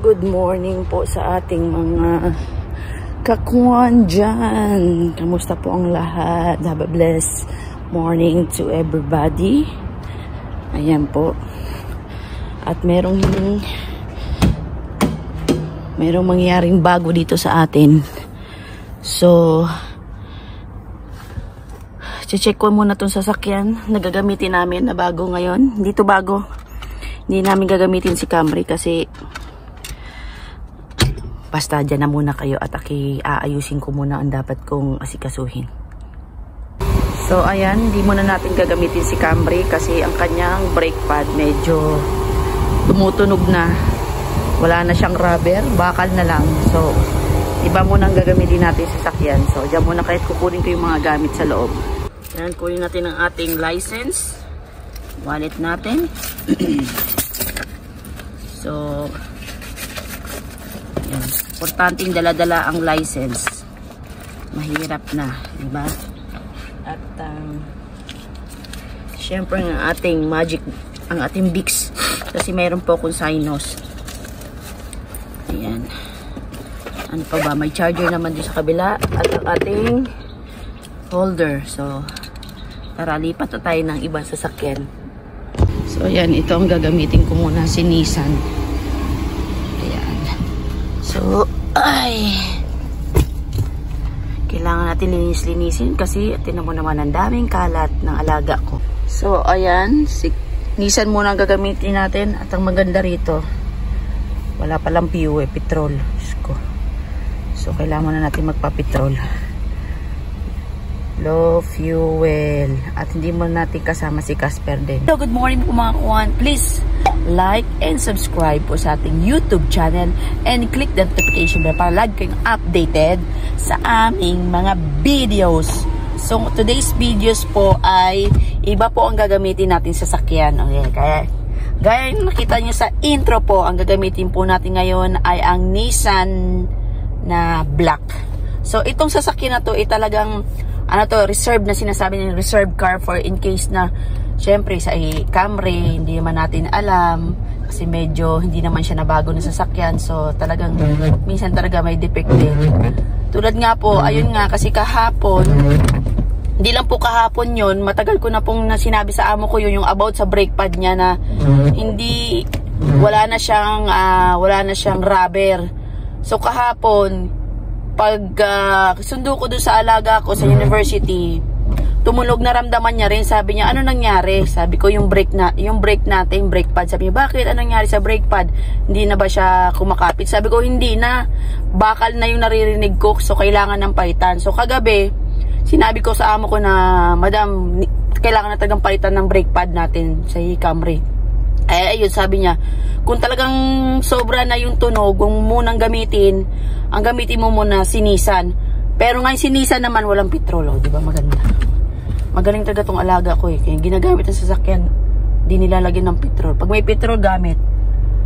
good morning po sa ating mga kakuan dyan. Kamusta po ang lahat? Have a blessed morning to everybody. Ayan po. At merong mangyaring bago dito sa atin. So, check ko muna itong sasakyan na gagamitin namin na bago ngayon. Hindi to bago. Hindi namin gagamitin si Camry kasi basta dyan na muna kayo at aayusin ko muna ang dapat kong asikasuhin. So ayan, hindi muna natin gagamitin si Camry kasi ang kanyang brake pad medyo tumutunog na. Wala na siyang rubber, bakal na lang. So iba muna ang gagamitin natin sa sasakyan. So dyan muna kahit kukunin ko yung mga gamit sa loob. Ayan, kunin natin ang ating license. Wallet natin. So yan. Importanteng dala-dala ang license. Mahirap na, diba? At syempre ang ating ang ating Vicks kasi mayroon po akong Synos. Ayan. Ano pa ba? May charger naman dito sa kabila at ang ating holder. So tara, lipat na tayo ng ibang sasakyan. So ayan, ito ang gagamitin ko muna, si Nissan. So, kailangan natin linis-linisin kasi tinan mo naman ang daming kalat ng alaga ko. So, ayan, si Nissan muna ang gagamitin natin at ang maganda rito, wala palang fuel, petrol. So, kailangan na natin magpa-petrol. Low fuel. At hindi mo natin kasama si Casper din. So, good morning po mga kuwan. Please like and subscribe po sa ating YouTube channel and click the notification bell para lagi kayong updated sa aming mga videos. So, today's videos po ay iba po ang gagamitin natin sa sasakyan. Okay, gaya yung nakita nyo sa intro po, ang gagamitin po natin ngayon ay ang Nissan na black. So, itong sasakyan na to ay talagang reserve na sinasabi ng reserve car for in case na syempre sa Camry, hindi naman natin alam kasi medyo hindi naman siya nabago na sasakyan. So talagang minsan talaga may defect din. Tulad nga po, ayun nga kasi kahapon, hindi lang po kahapon yun, matagal ko na pong sinabi sa amo ko yung about sa brake pad niya na wala na siyang rubber. So kahapon pag sundo ko doon sa alaga ko sa university, tumulog na ramdaman niya rin. Sabi niya, ano nangyari? Sabi ko, yung brake natin, brake pad. Sabi niya, bakit? Ano nangyari sa brake pad? Hindi na ba siya kumakapit? Sabi ko, hindi na. Bakal na yung naririnig ko. So, kailangan ng palitan. So, kagabi, sinabi ko sa amo ko na, Madam, kailangan na talagang palitan ng brake pad natin sa Camry. Ayun, sabi niya, kung talagang sobra na yung tunog, kung munang gamitin, ang gamitin mo muna si Nissan. Pero ngayon si Nissan naman walang petrol. Di ba maganda? Magaling talaga tong alaga ko eh. Kaya ginagamit ang sasakyan, di nilalagyan ng petrol. Pag may petrol, gamit.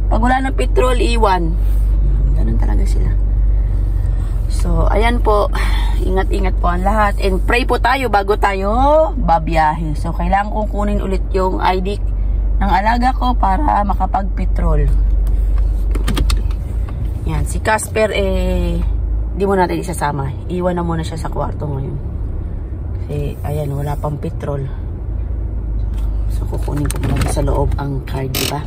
Pag wala ng petrol, iwan. Ganun talaga sila. So, ayan po. Ingat-ingat po ang lahat. And pray po tayo bago tayo babiyahe. So, kailangan kong kunin ulit yung ID ng alaga ko para makapag-petrol. Yan. Si Casper, di mo natin isasama. Iwan na muna siya sa kwarto ngayon. Kasi, ayan, wala pang petrol. So, kukunin ko muna sa loob ang card, diba?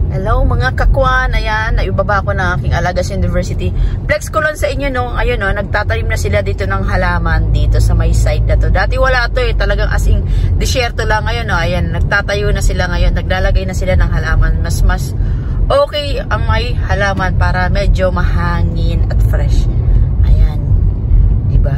Hello, mga kakwan. Ayan, naibaba ko na aking alaga sa university. Flex ko lang sa inyo, no? Ayun, no? Nagtatanim na sila dito ng halaman dito sa may side na to. Dati wala to, eh. Talagang asing disyerto lang ngayon, no? Ayan, nagtatayo na sila ngayon. Naglalagay na sila ng halaman. Mas okay ang may halaman para medyo mahangin at fresh. Ayan. Diba?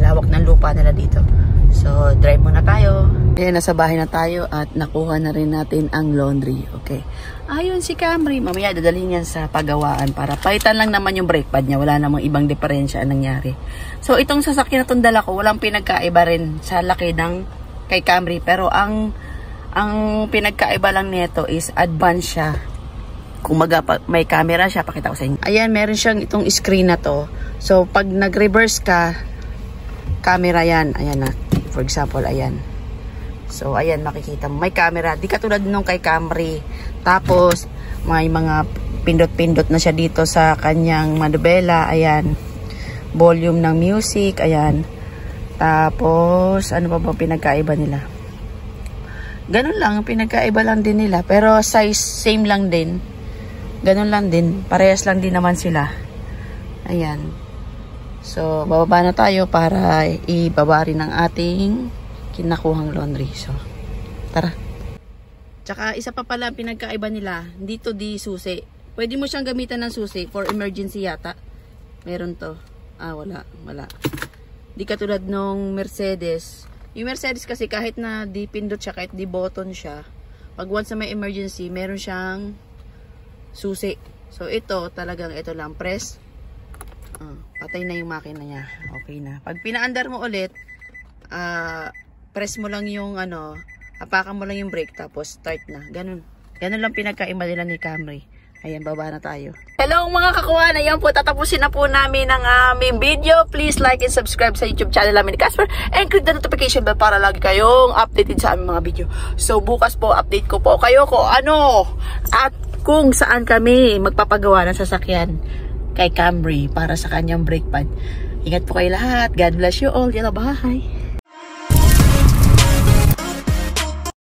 Lawak ng lupa nila dito. So, drive muna tayo. Ayan, nasa bahay na tayo at nakuha na rin natin ang laundry. Okay. Ayun si Camry. Mamaya dadalhin yan sa pagawaan para palitan lang naman yung brake pad niya. Wala namang ibang diferensya ang nangyari. So, itong sasakyan na itong dala ko, walang pinagkaiba rin sa laki ng kay Camry. Pero ang pinagkaiba lang nito is advance siya. Kung may camera siya, pakita ko sa inyo. Ayan, meron siyang itong screen na to. So, pag nag-reverse ka, camera yan. Ayan na. For example, ayan. So, ayan, makikita mo. May camera. Di katulad nung kay Camry. Tapos, may mga pindot-pindot na siya dito sa kanyang manubela. Ayan. Volume ng music. Ayan. Tapos, ano pa ba pinagkaiba nila? Ganun lang. Pinagkaiba lang din nila. Pero size, same lang din. Ganun lang din. Parehas lang din naman sila. Ayan. So, bababa na tayo para ibaba rin ang ating kinakuhang laundry. So, tara. Tsaka, isa pa pala pinagkaiba nila. Dito di susi. Pwede mo siyang gamitan ng susi for emergency yata. Meron to. Ah, wala. Di katulad nung Mercedes. Yung Mercedes kasi kahit na di pindot siya, kahit di button siya, pag once na may emergency, meron siyang susi. So, ito talagang ito lang. Press. Patay na yung makina niya. Okay na. Pag pinaandar mo ulit, press mo lang yung hapakan mo lang yung brake tapos start na. Ganun. Ganun lang pinagkaiba nila ni Camry. Ayan, baba na tayo. Hello mga kakuan. Ayan po, tatapusin na po namin ang aming video. Please like and subscribe sa YouTube channel namin ni Casper and click the notification bell para lagi kayong updated sa aming mga video. So bukas po, update ko po kayo kung ano at kung saan kami magpapagawa ng sasakyan kay Camry para sa kanyang brake pad. Ingat po kayo lahat. God bless you all. Yalla, bye.